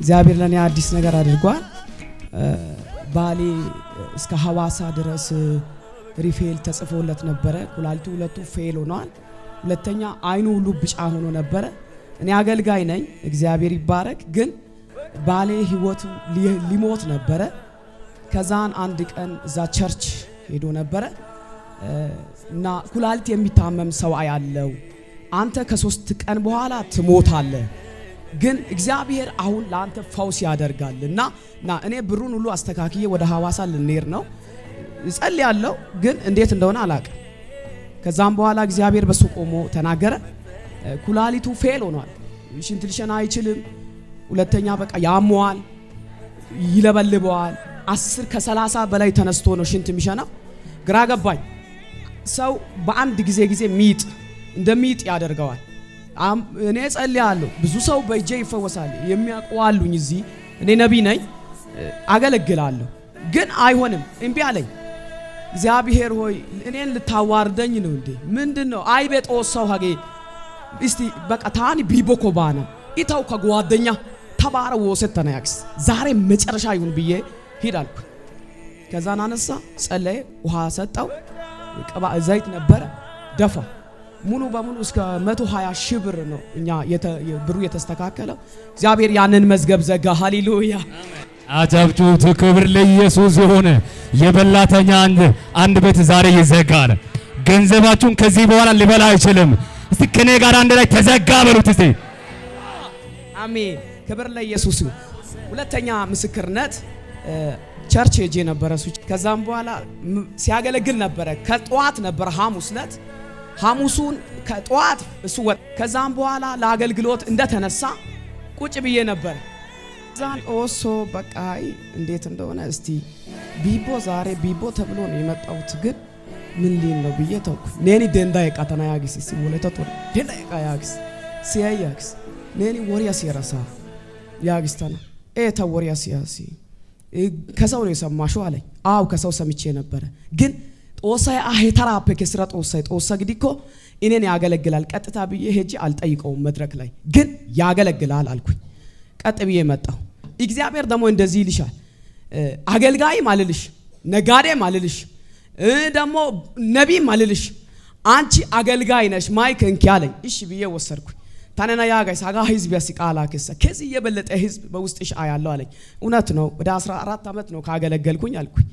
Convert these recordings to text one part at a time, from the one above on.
እግዚአብሔር ለኔ አዲስ ነገር አድርጓል። ባሌ እስከ ሐዋሳ ድረስ ሪፌል ተጽፎለት ነበር። ኩላሊቱ ሁለቱ ፌል ሆኗል። ሁለተኛ አይኑ ሁሉ ቢጫ ሆኖ ነበር። እኔ አገልጋይ ነኝ፣ እግዚአብሔር ይባረክ። ግን ባሌ ህይወቱ ሊሞት ነበር። ከዛን አንድ ቀን እዛ ቸርች ሄዶ ነበር እና ኩላሊት የሚታመም ሰው አያለው፣ አንተ ከ3 ቀን በኋላ ትሞታለህ፣ ግን እግዚአብሔር አሁን ላንተ ፈውስ ያደርጋልና እኔ ብሩን ሁሉ አስተካክዬ ወደ ሐዋሳ ልንሄድ ነው እጸልያለሁ፣ ግን እንዴት እንደሆነ አላውቅም። ከዛም በኋላ እግዚአብሔር በሱ ቆሞ ተናገረ። ኩላሊቱ ፌል ሆኗል፣ ሽንት ሊሸና አይችልም። ሁለተኛ በቃ ያሟል፣ ይለበልበዋል። 10 ከ30 በላይ ተነስቶ ነው ሽንት የሚሸናው። ግራ ገባኝ። ሰው በአንድ ጊዜ ሚጥ እንደሚጥ ያደርገዋል። እኔ ጸልያለሁ፣ ብዙ ሰው በእጄ ይፈወሳል፣ የሚያውቁዋሉኝ። እዚህ እኔ ነብይ ነኝ፣ አገለግላለሁ፣ ግን አይሆንም። እምቢ አለኝ። እግዚአብሔር ሆይ እኔን ልታዋርደኝ ነው እንዴ? ምንድነው? አይቤጦ ሰው ሀጌ እስቲ በቃ ታኒ ቢቦኮ ባና ኢታው ከጓደኛ ተባረ ወሰተና ያክስ ዛሬ መጨረሻ ይሁን ብዬ ሄዳልኩ። ከዛን አነሳ፣ ጸለየ፣ ውሃ ሰጣው፣ ቀባ ዘይት ነበር፣ ደፋ። ሙሉ በሙሉ እስከ 120 ሺህ ብር ነው እኛ ብሩ የተስተካከለው። እግዚአብሔር ያንን መዝገብ ዘጋ። ሃሌሉያ አጨብጭቡ። ክብር ለኢየሱስ ይሁን። የበላተኛ አንድ ቤት ዛሬ ይዘጋል። ገንዘባችሁን ከዚህ በኋላ ሊበላ አይችልም። እስቲ ከኔ ጋር አንድ ላይ ተዘጋ በሉት እስቲ። አሜን። ክብር ለኢየሱስ ይሁን። ሁለተኛ ምስክርነት ቸርች ሄጄ ነበር እሱ። ከዛም በኋላ ሲያገለግል ነበር። ከጧት ነበር ሐሙስ ዕለት። ሐሙሱን ከጧት እሱ ወጣ። ከዛም በኋላ ለአገልግሎት እንደተነሳ ቁጭ ብዬ ነበር። ዛን ኦሶ በቃይ እንዴት እንደሆነ እስቲ ቢቦ ዛሬ ቢቦ ተብሎ ነው የመጣሁት፣ ግን ምን ሊን ነው ብዬ ተውኩ። ነኒ ደንዳ የቃተና ያግስ ሲሞለተቶ ደንዳ ያጋያግስ ሲያያግስ ነኒ ወሪያ ሲራሳ ያግስተና ተወሪያ ሲያሲ ከሰው ነው የሰማሽው አለኝ። አው ከሰው ሰምቼ ነበር፣ ግን ጦሳይ አሄተራፔ ከስራ ጦሳ ግዲኮ እኔን ያገለግላል። ቀጥታ ብዬ ሄጄ አልጠይቀውም መድረክ ላይ፣ ግን ያገለግላል አልኩኝ። ቀጥ ብዬ መጣሁ። እግዚአብሔር ደግሞ እንደዚህ ይልሻል፣ አገልጋይ ማልልሽ፣ ነጋዴ ማልልሽ፣ ደግሞ ነቢይ ማልልሽ፣ አንቺ አገልጋይ ነሽ፣ ማይክ እንኪ አለኝ። እሺ ብዬ ወሰድኩኝ። ታነና ያጋይ ሳጋ ህዝብ ያስቃላ ከሰ ከዚህ የበለጠ ህዝብ በውስጥሽ አያለው አለኝ። እውነት ነው፣ ወደ 14 ዓመት ነው ካገለገልኩኝ አልኩኝ።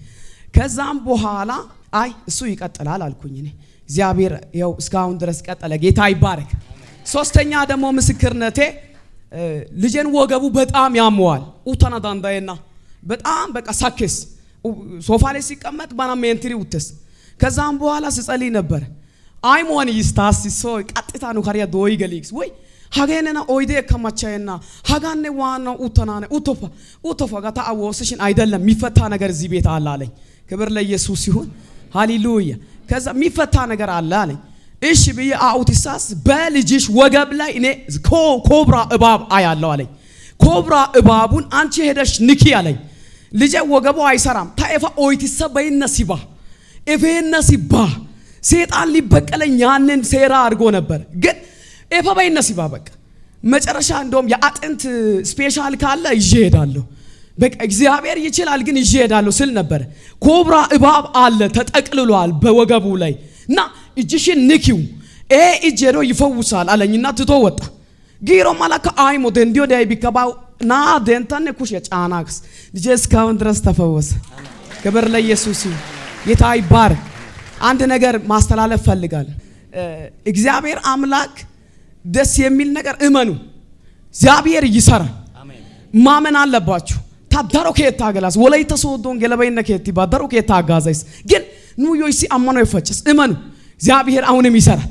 ከዛም በኋላ አይ እሱ ይቀጥላል አልኩኝ። እኔ እግዚአብሔር ይኸው እስካሁን ድረስ ቀጠለ። ጌታ ይባረክ። ሶስተኛ ደግሞ ምስክርነቴ ልጄን ወገቡ በጣም ያመዋል። ኡታና ዳንዳይና በጣም በቃ ሳክስ ሶፋ ላይ ሲቀመጥ ባና ሜንትሪ ውተስ። ከዛም በኋላ ስጸልይ ነበር አይሞን ይስታስ ሶ ቀጥታ ነው ካሪያ ዶይ ገሊክስ ወይ ሀገነና ኦይዴ ከማቻየና ሀጋነ ዋና ኡታናነ ኡቶፋ ጋታ አወስሽን አይደለም የሚፈታ ነገር እዚህ ቤት አለ አለኝ። ክብር ለኢየሱስ ይሁን። ሃሌሉያ። ከዛ የሚፈታ ነገር አለ አለኝ። እሺ ብዬ አውቲሳስ በልጅሽ ወገብ ላይ እኔ ኮብራ እባብ አያለው አለኝ። ኮብራ እባቡን አንቺ ሄደሽ ንኪ አለኝ። ልጄ ወገቡ አይሰራም። ታኤፋ ኦይቲሳ በይነሲባ ኤፌነሲባ ሰይጣን ሊበቀለኝ ያንን ሴራ አድርጎ ነበር፣ ግን ኤፋ በይነሲባ በቃ መጨረሻ እንደውም የአጥንት ስፔሻል ካለ ይዤ ሄዳለሁ። በቃ እግዚአብሔር ይችላል ግን ይዤ ሄዳለሁ ስል ነበር። ኮብራ እባብ አለ ተጠቅልሏል በወገቡ ላይ እና እጅሽን ንኪው እጅ ሄዶ ይፈውሳል አለኝና ትቶ ወጣ። ጊሮ ማላካ አይሞ ደንዲዮ ዳይ ቢከባው ና ደንታነ ኩሽ ያጫናክስ ልጄ እስካሁን ድረስ ተፈወሰ። ክብር ለኢየሱስ ይሁን። ጌታ ይባረክ። አንድ ነገር ማስተላለፍ ፈልጋለሁ። እግዚአብሔር አምላክ ደስ የሚል ነገር እመኑ፣ እግዚአብሔር ይሰራል። ማመን አለባችሁ። ታዳሮ ከታገላስ ወላይታ ሶዶን ገለባይና ከቲ ባዳሮ ከታጋዛይስ ግን ኑ ዮይሲ አማኖ ይፈጭስ እመኑ፣ እግዚአብሔር አሁንም ይሰራል።